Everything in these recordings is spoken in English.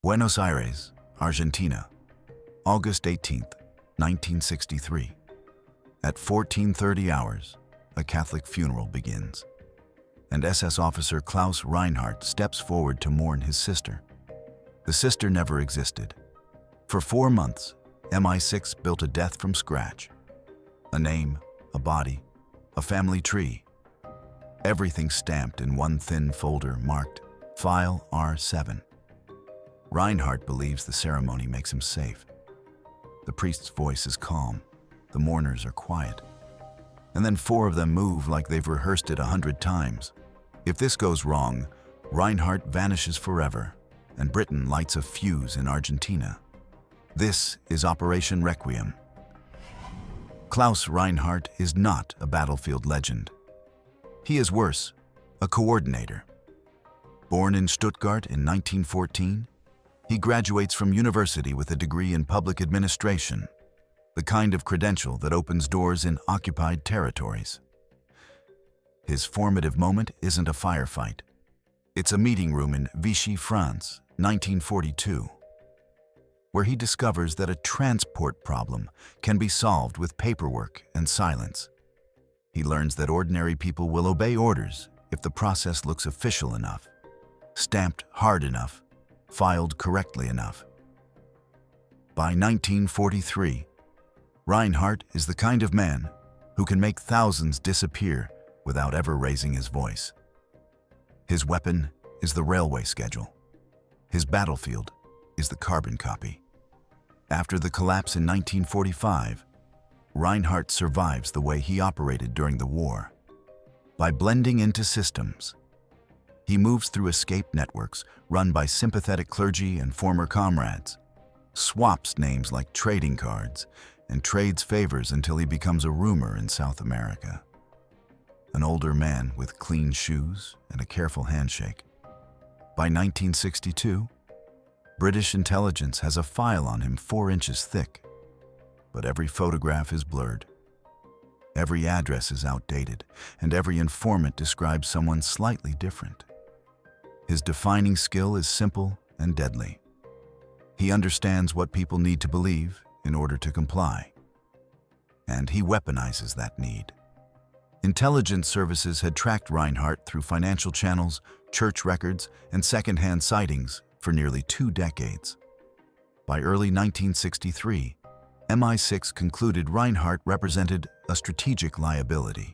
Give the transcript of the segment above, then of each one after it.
Buenos Aires, Argentina, August 18, 1963. At 14:30 hours, a Catholic funeral begins, and SS officer Klaus Reinhardt steps forward to mourn his sister. The sister never existed. For 4 months, MI6 built a death from scratch. A name, a body, a family tree. Everything stamped in one thin folder marked File R7. Reinhardt believes the ceremony makes him safe. The priest's voice is calm. The mourners are quiet. And then 4 of them move like they've rehearsed it 100 times. If this goes wrong, Reinhardt vanishes forever, and Britain lights a fuse in Argentina. This is Operation Requiem. Klaus Reinhardt is not a battlefield legend. He is worse, a coordinator. Born in Stuttgart in 1914, he graduates from university with a degree in public administration, the kind of credential that opens doors in occupied territories. His formative moment isn't a firefight. It's a meeting room in Vichy, France, 1942, where he discovers that a transport problem can be solved with paperwork and silence. He learns that ordinary people will obey orders if the process looks official enough, stamped hard enough, filed correctly enough. By 1943, Reinhardt is the kind of man who can make thousands disappear without ever raising his voice. His weapon is the railway schedule. His battlefield is the carbon copy. After the collapse in 1945, Reinhardt survives the way he operated during the war. By blending into systems, he moves through escape networks run by sympathetic clergy and former comrades, swaps names like trading cards, and trades favors until he becomes a rumor in South America. An older man with clean shoes and a careful handshake. By 1962, British intelligence has a file on him 4 inches thick, but every photograph is blurred. Every address is outdated, and every informant describes someone slightly different. His defining skill is simple and deadly. He understands what people need to believe in order to comply, and he weaponizes that need. Intelligence services had tracked Reinhardt through financial channels, church records, and second-hand sightings for nearly 2 decades. By early 1963, MI6 concluded Reinhardt represented a strategic liability,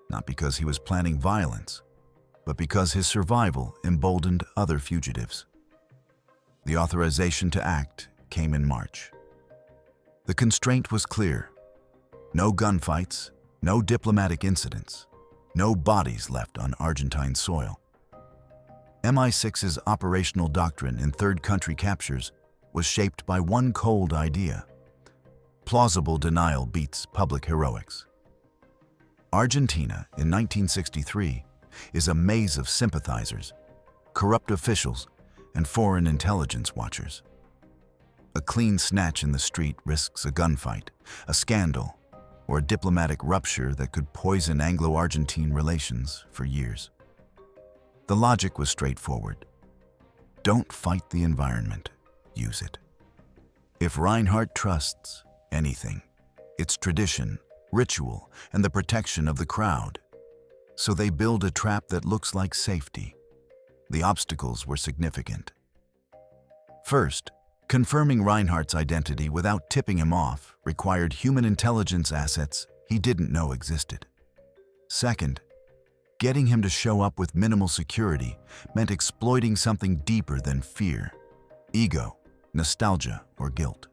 not because he was planning violence, but because his survival emboldened other fugitives. The authorization to act came in March. The constraint was clear: no gunfights, no diplomatic incidents, no bodies left on Argentine soil. MI6's operational doctrine in third country captures was shaped by one cold idea: plausible denial beats public heroics. Argentina in 1963 is a maze of sympathizers, corrupt officials, and foreign intelligence watchers. A clean snatch in the street risks a gunfight, a scandal, or a diplomatic rupture that could poison Anglo-Argentine relations for years. The logic was straightforward. Don't fight the environment, use it. If Reinhardt trusts anything, it's tradition, ritual, and the protection of the crowd. So they build a trap that looks like safety. The obstacles were significant. First, confirming Reinhardt's identity without tipping him off required human intelligence assets he didn't know existed. Second, getting him to show up with minimal security meant exploiting something deeper than fear, ego, nostalgia, or guilt.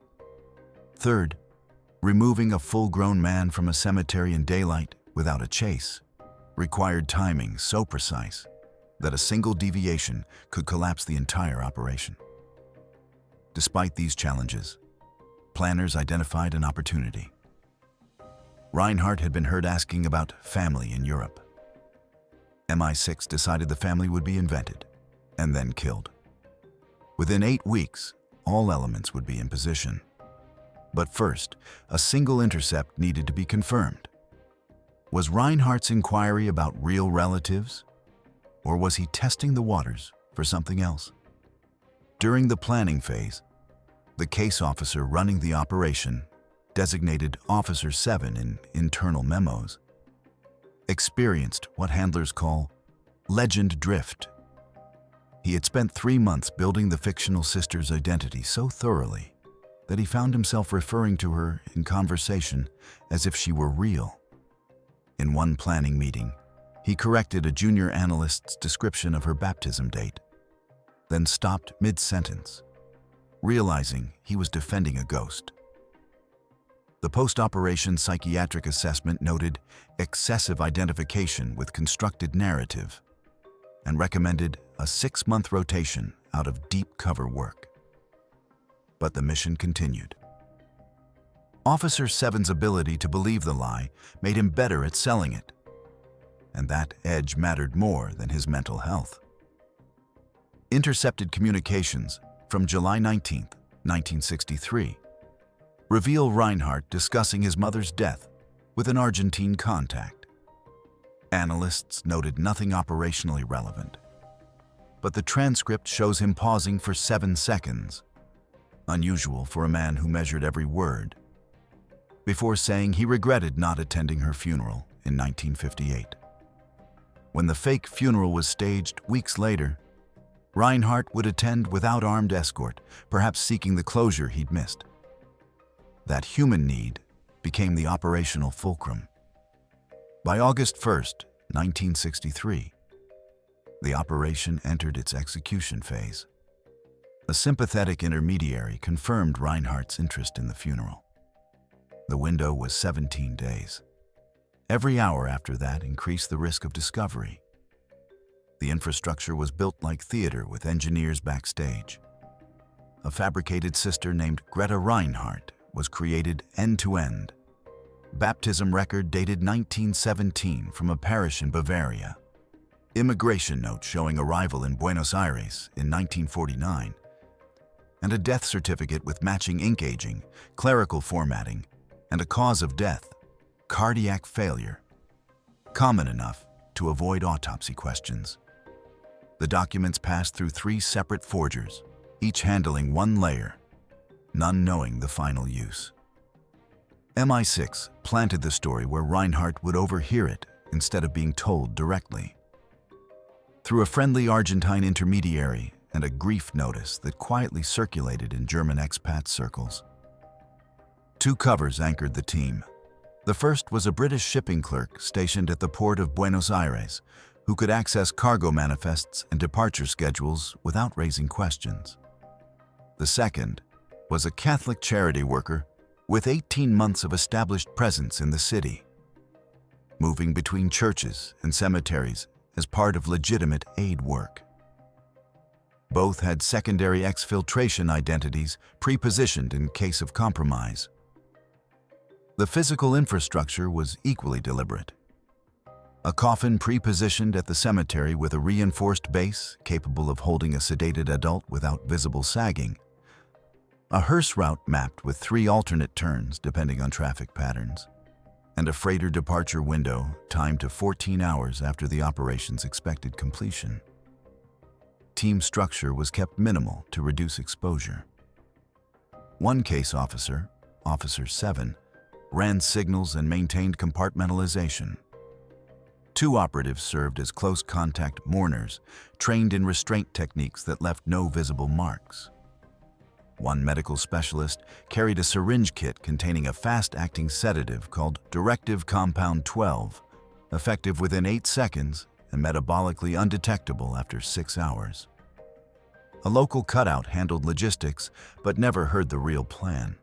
Third, removing a full-grown man from a cemetery in daylight without a chase required timing so precise that a single deviation could collapse the entire operation. Despite these challenges, planners identified an opportunity. Reinhardt had been heard asking about family in Europe. MI6 decided the family would be invented and then killed. Within 8 weeks, all elements would be in position. But first, a single intercept needed to be confirmed. Was Reinhardt's inquiry about real relatives, or was he testing the waters for something else? During the planning phase, the case officer running the operation, designated Officer 7 in internal memos, experienced what handlers call legend drift. He had spent 3 months building the fictional sister's identity so thoroughly that he found himself referring to her in conversation as if she were real. In one planning meeting, he corrected a junior analyst's description of her baptism date, then stopped mid-sentence, realizing he was defending a ghost. The post-operation psychiatric assessment noted excessive identification with constructed narrative and recommended a 6-month rotation out of deep cover work. But the mission continued. Officer 7's ability to believe the lie made him better at selling it, and that edge mattered more than his mental health. Intercepted communications from July 19, 1963, reveal Reinhardt discussing his mother's death with an Argentine contact. Analysts noted nothing operationally relevant, but the transcript shows him pausing for 7 seconds, unusual for a man who measured every word, before saying he regretted not attending her funeral in 1958. When the fake funeral was staged weeks later, Reinhardt would attend without armed escort, perhaps seeking the closure he'd missed. That human need became the operational fulcrum. By August 1, 1963, the operation entered its execution phase. A sympathetic intermediary confirmed Reinhardt's interest in the funeral. The window was 17 days. Every hour after that increased the risk of discovery. The infrastructure was built like theater with engineers backstage. A fabricated sister named Greta Reinhardt was created end-to-end. Baptism record dated 1917 from a parish in Bavaria. Immigration note showing arrival in Buenos Aires in 1949. And a death certificate with matching ink aging, clerical formatting, and a cause of death, cardiac failure, common enough to avoid autopsy questions. The documents passed through 3 separate forgers, each handling 1 layer, none knowing the final use. MI6 planted the story where Reinhardt would overhear it instead of being told directly. Through a friendly Argentine intermediary and a grief notice that quietly circulated in German expat circles. 2 covers anchored the team. The first was a British shipping clerk stationed at the Port of Buenos Aires who could access cargo manifests and departure schedules without raising questions. The second was a Catholic charity worker with 18 months of established presence in the city, moving between churches and cemeteries as part of legitimate aid work. Both had secondary exfiltration identities pre-positioned in case of compromise. The physical infrastructure was equally deliberate. A coffin pre-positioned at the cemetery with a reinforced base capable of holding a sedated adult without visible sagging. A hearse route mapped with 3 alternate turns depending on traffic patterns. And a freighter departure window timed to 14 hours after the operation's expected completion. Team structure was kept minimal to reduce exposure. One case officer, Officer 7, ran signals and maintained compartmentalization. 2 operatives served as close contact mourners, trained in restraint techniques that left no visible marks. One medical specialist carried a syringe kit containing a fast-acting sedative called Directive Compound 12, effective within 8 seconds and metabolically undetectable after 6 hours. A local cutout handled logistics, but never heard the real plan.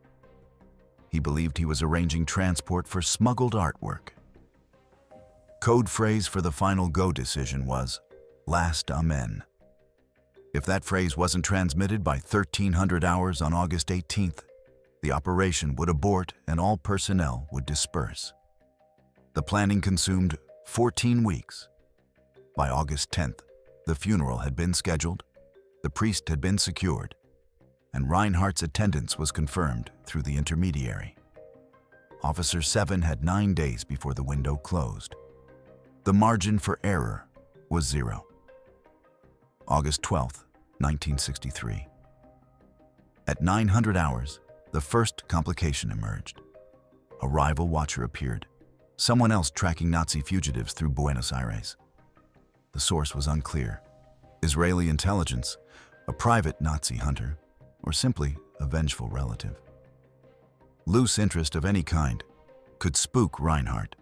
He believed he was arranging transport for smuggled artwork. Code phrase for the final go decision was, "Last Amen." If that phrase wasn't transmitted by 1300 hours on August 18th, the operation would abort and all personnel would disperse. The planning consumed 14 weeks. By August 10th, the funeral had been scheduled, the priest had been secured, and Reinhardt's attendance was confirmed through the intermediary. Officer 7 had 9 days before the window closed. The margin for error was 0. August 12, 1963. At 900 hours, the first complication emerged. A rival watcher appeared, someone else tracking Nazi fugitives through Buenos Aires. The source was unclear: Israeli intelligence, a private Nazi hunter, or simply a vengeful relative. Loose interest of any kind could spook Reinhardt,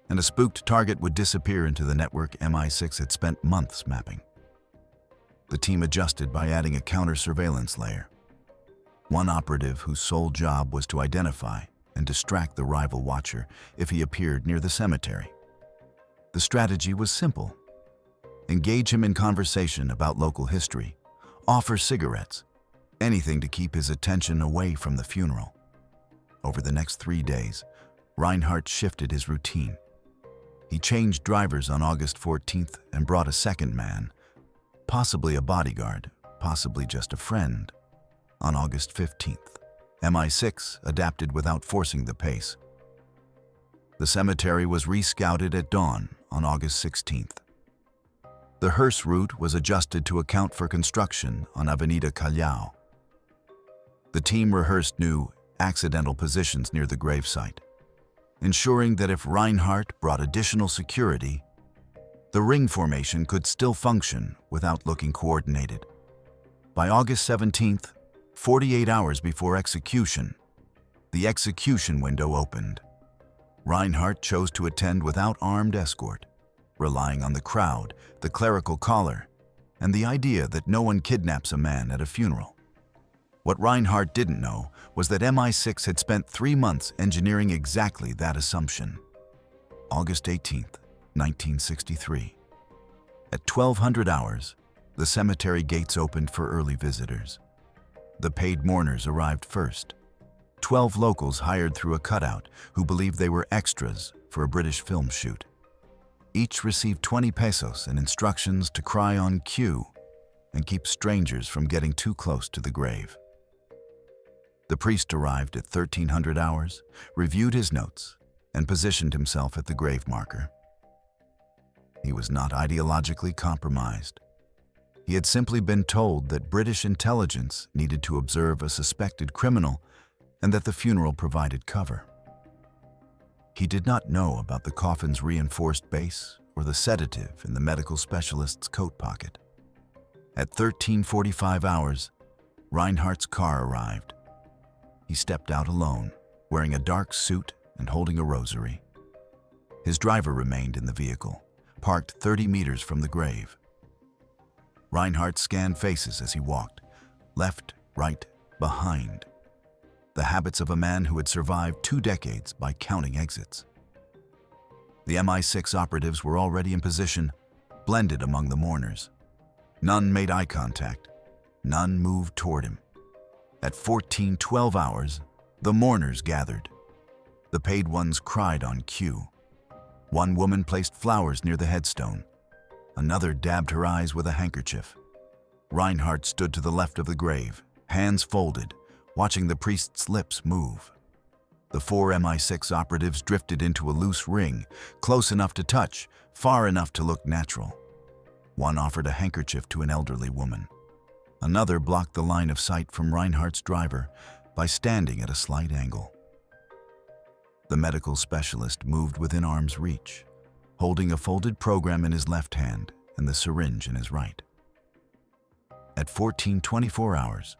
and a spooked target would disappear into the network MI6 had spent months mapping. The team adjusted by adding a counter-surveillance layer. One operative whose sole job was to identify and distract the rival watcher if he appeared near the cemetery. The strategy was simple: engage him in conversation about local history, offer cigarettes, anything to keep his attention away from the funeral. Over the next 3 days, Reinhardt shifted his routine. He changed drivers on August 14th and brought a second man, possibly a bodyguard, possibly just a friend, on August 15th. MI6 adapted without forcing the pace. The cemetery was re-scouted at dawn on August 16th. The hearse route was adjusted to account for construction on Avenida Callao. The team rehearsed new, accidental positions near the gravesite, ensuring that if Reinhardt brought additional security, the ring formation could still function without looking coordinated. By August 17th, 48 hours before execution, the execution window opened. Reinhardt chose to attend without armed escort, relying on the crowd, the clerical collar, and the idea that no one kidnaps a man at a funeral. What Reinhardt didn't know was that MI6 had spent 3 months engineering exactly that assumption. August 18th, 1963. At 1200 hours, the cemetery gates opened for early visitors. The paid mourners arrived first. 12 locals hired through a cutout who believed they were extras for a British film shoot. Each received 20 pesos and instructions to cry on cue and keep strangers from getting too close to the grave. The priest arrived at 1300 hours, reviewed his notes, and positioned himself at the grave marker. He was not ideologically compromised. He had simply been told that British intelligence needed to observe a suspected criminal and that the funeral provided cover. He did not know about the coffin's reinforced base or the sedative in the medical specialist's coat pocket. At 1345 hours, Reinhardt's car arrived. He stepped out alone, wearing a dark suit and holding a rosary. His driver remained in the vehicle, parked 30 meters from the grave. Reinhardt scanned faces as he walked, left, right, behind. The habits of a man who had survived 2 decades by counting exits. The MI6 operatives were already in position, blended among the mourners. None made eye contact. None moved toward him. At 1412 hours, the mourners gathered. The paid ones cried on cue. One woman placed flowers near the headstone. Another dabbed her eyes with a handkerchief. Reinhardt stood to the left of the grave, hands folded, watching the priest's lips move. The 4 MI6 operatives drifted into a loose ring, close enough to touch, far enough to look natural. One offered a handkerchief to an elderly woman. Another blocked the line of sight from Reinhardt's driver by standing at a slight angle. The medical specialist moved within arm's reach, holding a folded program in his left hand and the syringe in his right. At 1424 hours,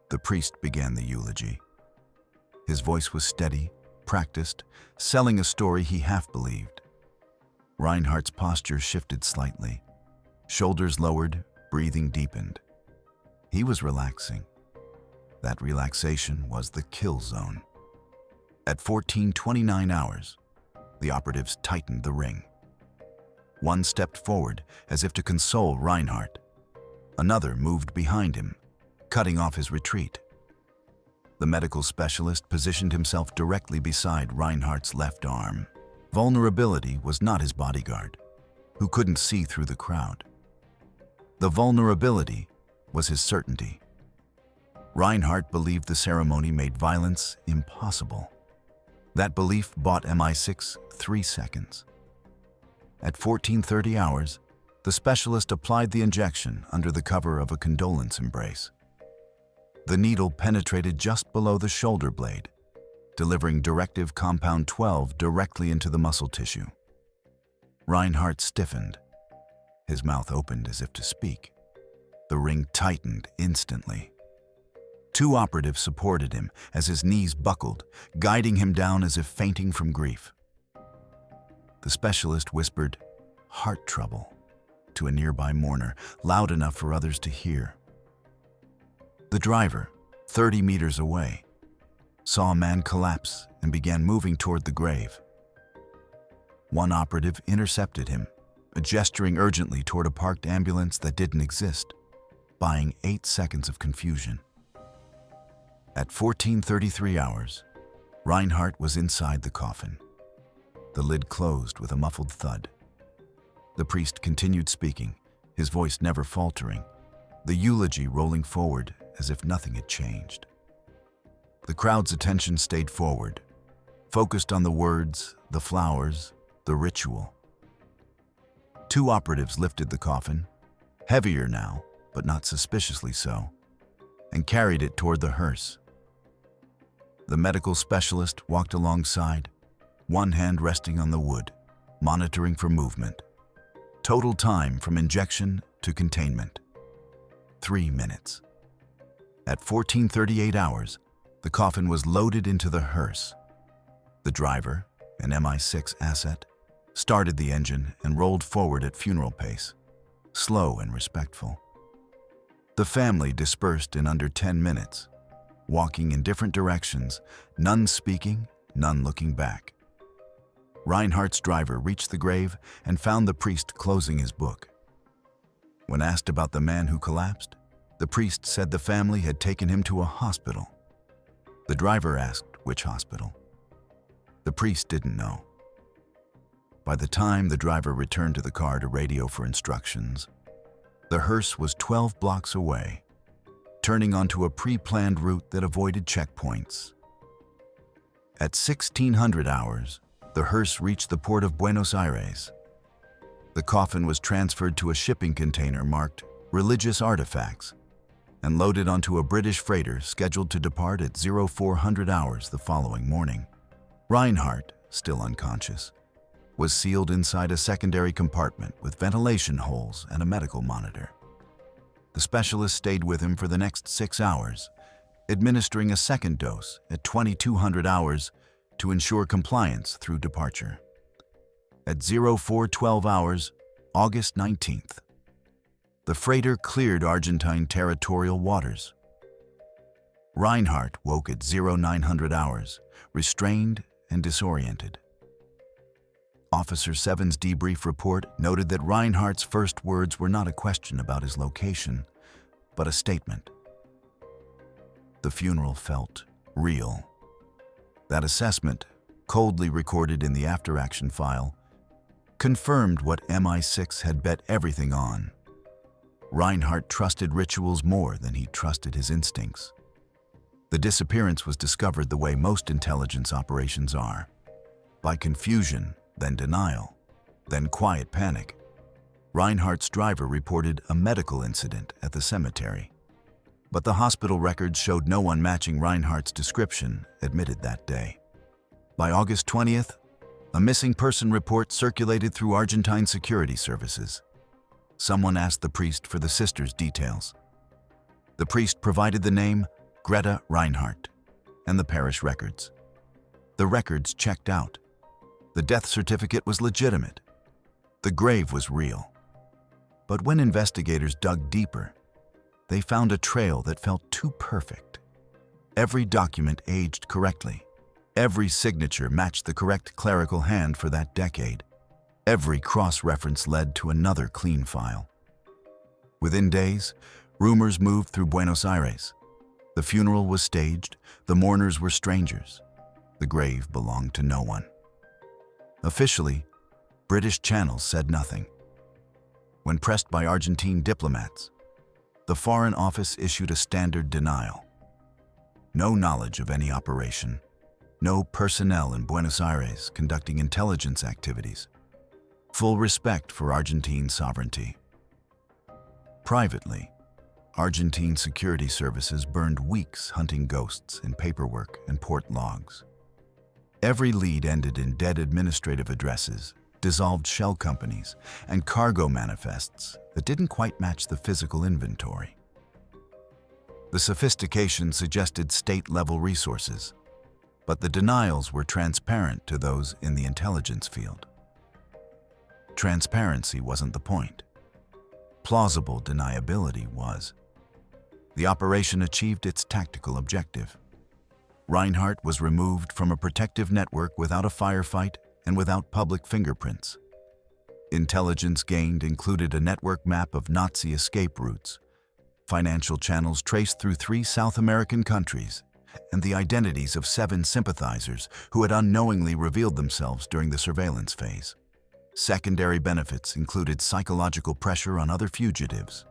the priest began the eulogy. His voice was steady, practiced, selling a story he half believed. Reinhardt's posture shifted slightly. Shoulders lowered, breathing deepened. He was relaxing. That relaxation was the kill zone. At 1429 hours, the operatives tightened the ring. One stepped forward as if to console Reinhardt. Another moved behind him, cutting off his retreat. The medical specialist positioned himself directly beside Reinhardt's left arm. Vulnerability was not his bodyguard, who couldn't see through the crowd. The vulnerability was his certainty. Reinhardt believed the ceremony made violence impossible. That belief bought MI6 3 seconds. At 1430 hours, the specialist applied the injection under the cover of a condolence embrace. The needle penetrated just below the shoulder blade, delivering directive compound 12 directly into the muscle tissue. Reinhardt stiffened. His mouth opened as if to speak. The ring tightened instantly. Two operatives supported him as his knees buckled, guiding him down as if fainting from grief. The specialist whispered, "Heart trouble," to a nearby mourner, loud enough for others to hear. The driver, 30 meters away, saw a man collapse and began moving toward the grave. One operative intercepted him, gesturing urgently toward a parked ambulance that didn't exist, buying 8 seconds of confusion. At 14:33 hours, Reinhardt was inside the coffin. The lid closed with a muffled thud. The priest continued speaking, his voice never faltering, the eulogy rolling forward as if nothing had changed. The crowd's attention stayed forward, focused on the words, the flowers, the ritual. Two operatives lifted the coffin, heavier now, but not suspiciously so, and carried it toward the hearse. The medical specialist walked alongside, one hand resting on the wood, monitoring for movement. Total time from injection to containment: 3 minutes. At 14:38 hours, the coffin was loaded into the hearse. The driver, an MI6 asset, started the engine and rolled forward at funeral pace, slow and respectful. The family dispersed in under 10 minutes, walking in different directions, none speaking, none looking back. Reinhardt's driver reached the grave and found the priest closing his book. When asked about the man who collapsed, the priest said the family had taken him to a hospital. The driver asked which hospital. The priest didn't know. By the time the driver returned to the car to radio for instructions, the hearse was 12 blocks away, turning onto a pre-planned route that avoided checkpoints. At 1600 hours, the hearse reached the Port of Buenos Aires. The coffin was transferred to a shipping container marked "Religious Artifacts" and loaded onto a British freighter scheduled to depart at 0400 hours the following morning. Reinhardt, still unconscious, was sealed inside a secondary compartment with ventilation holes and a medical monitor. The specialist stayed with him for the next 6 hours, administering a second dose at 2200 hours to ensure compliance through departure. At 0412 hours, August 19th, the freighter cleared Argentine territorial waters. Reinhardt woke at 0900 hours, restrained and disoriented. Officer 7's debrief report noted that Reinhardt's first words were not a question about his location, but a statement. The funeral felt real. That assessment, coldly recorded in the after-action file, confirmed what MI6 had bet everything on. Reinhardt trusted rituals more than he trusted his instincts. The disappearance was discovered the way most intelligence operations are: by confusion, then denial, then quiet panic. Reinhardt's driver reported a medical incident at the cemetery, but the hospital records showed no one matching Reinhardt's description admitted that day. By August 20th, a missing person report circulated through Argentine security services. Someone asked the priest for the sister's details. The priest provided the name Greta Reinhardt and the parish records. The records checked out. The death certificate was legitimate. The grave was real. But when investigators dug deeper, they found a trail that felt too perfect. Every document aged correctly. Every signature matched the correct clerical hand for that decade. Every cross-reference led to another clean file. Within days, rumors moved through Buenos Aires. The funeral was staged, the mourners were strangers. The grave belonged to no one. Officially, British channels said nothing. When pressed by Argentine diplomats, the Foreign Office issued a standard denial. No knowledge of any operation. No personnel in Buenos Aires conducting intelligence activities. Full respect for Argentine sovereignty. Privately, Argentine security services burned weeks hunting ghosts in paperwork and port logs. Every lead ended in dead administrative addresses, dissolved shell companies, and cargo manifests that didn't quite match the physical inventory. The sophistication suggested state-level resources, but the denials were transparent to those in the intelligence field. Transparency wasn't the point. Plausible deniability was. The operation achieved its tactical objective. Reinhardt was removed from a protective network without a firefight and without public fingerprints. Intelligence gained included a network map of Nazi escape routes, financial channels traced through 3 South American countries, and the identities of 7 sympathizers who had unknowingly revealed themselves during the surveillance phase. Secondary benefits included psychological pressure on other fugitives.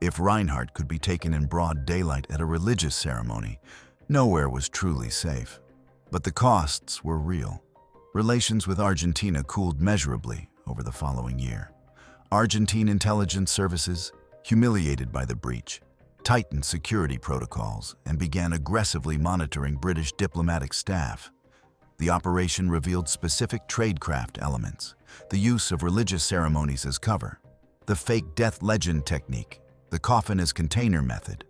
If Reinhardt could be taken in broad daylight at a religious ceremony, nowhere was truly safe. But the costs were real. Relations with Argentina cooled measurably over the following year. Argentine intelligence services, humiliated by the breach, tightened security protocols and began aggressively monitoring British diplomatic staff. The operation revealed specific tradecraft elements, the use of religious ceremonies as cover, the fake death legend technique, the coffin as container method,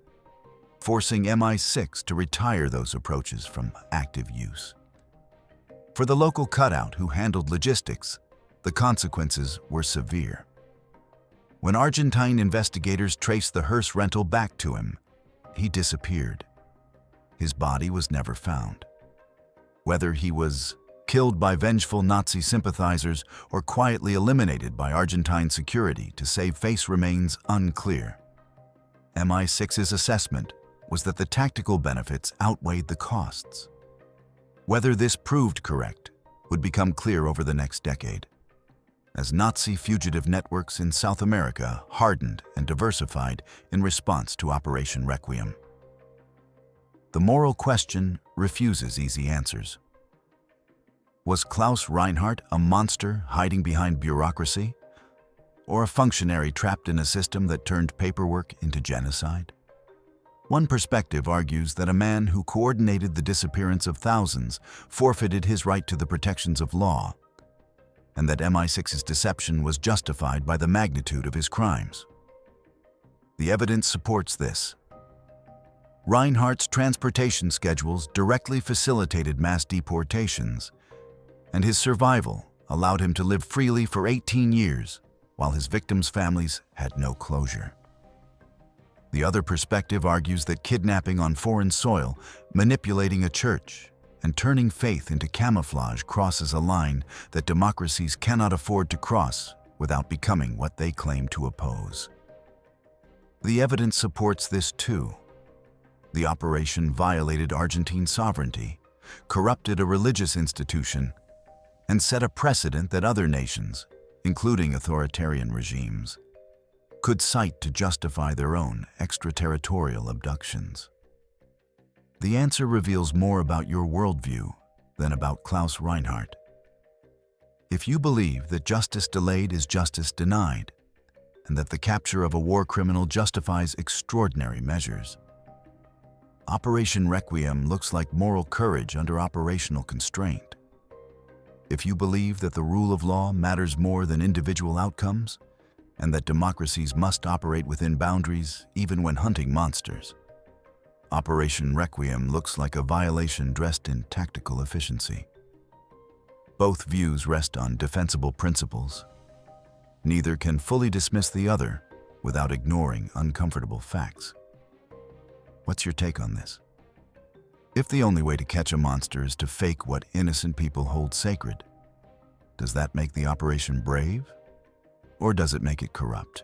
forcing MI6 to retire those approaches from active use. For the local cutout who handled logistics, the consequences were severe. When Argentine investigators traced the hearse rental back to him, he disappeared. His body was never found. Whether he was killed by vengeful Nazi sympathizers or quietly eliminated by Argentine security to save face remains unclear. MI6's assessment was that the tactical benefits outweighed the costs. Whether this proved correct would become clear over the next decade, as Nazi fugitive networks in South America hardened and diversified in response to Operation Requiem. The moral question refuses easy answers. Was Klaus Reinhardt a monster hiding behind bureaucracy, or a functionary trapped in a system that turned paperwork into genocide? One perspective argues that a man who coordinated the disappearance of thousands forfeited his right to the protections of law, and that MI6's deception was justified by the magnitude of his crimes. The evidence supports this. Reinhardt's transportation schedules directly facilitated mass deportations, and his survival allowed him to live freely for 18 years, while his victims' families had no closure. The other perspective argues that kidnapping on foreign soil, manipulating a church, and turning faith into camouflage crosses a line that democracies cannot afford to cross without becoming what they claim to oppose. The evidence supports this too. The operation violated Argentine sovereignty, corrupted a religious institution, and set a precedent that other nations, including authoritarian regimes, could cite to justify their own extraterritorial abductions. The answer reveals more about your worldview than about Klaus Reinhardt. If you believe that justice delayed is justice denied, and that the capture of a war criminal justifies extraordinary measures, Operation Requiem looks like moral courage under operational constraint. If you believe that the rule of law matters more than individual outcomes, and that democracies must operate within boundaries even when hunting monsters, Operation Requiem looks like a violation dressed in tactical efficiency. Both views rest on defensible principles. Neither can fully dismiss the other without ignoring uncomfortable facts. What's your take on this? If the only way to catch a monster is to fake what innocent people hold sacred, does that make the operation brave? Or does it make it corrupt?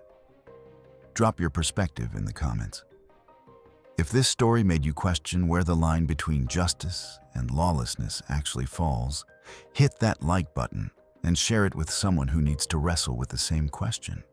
Drop your perspective in the comments. If this story made you question where the line between justice and lawlessness actually falls, hit that like button and share it with someone who needs to wrestle with the same question.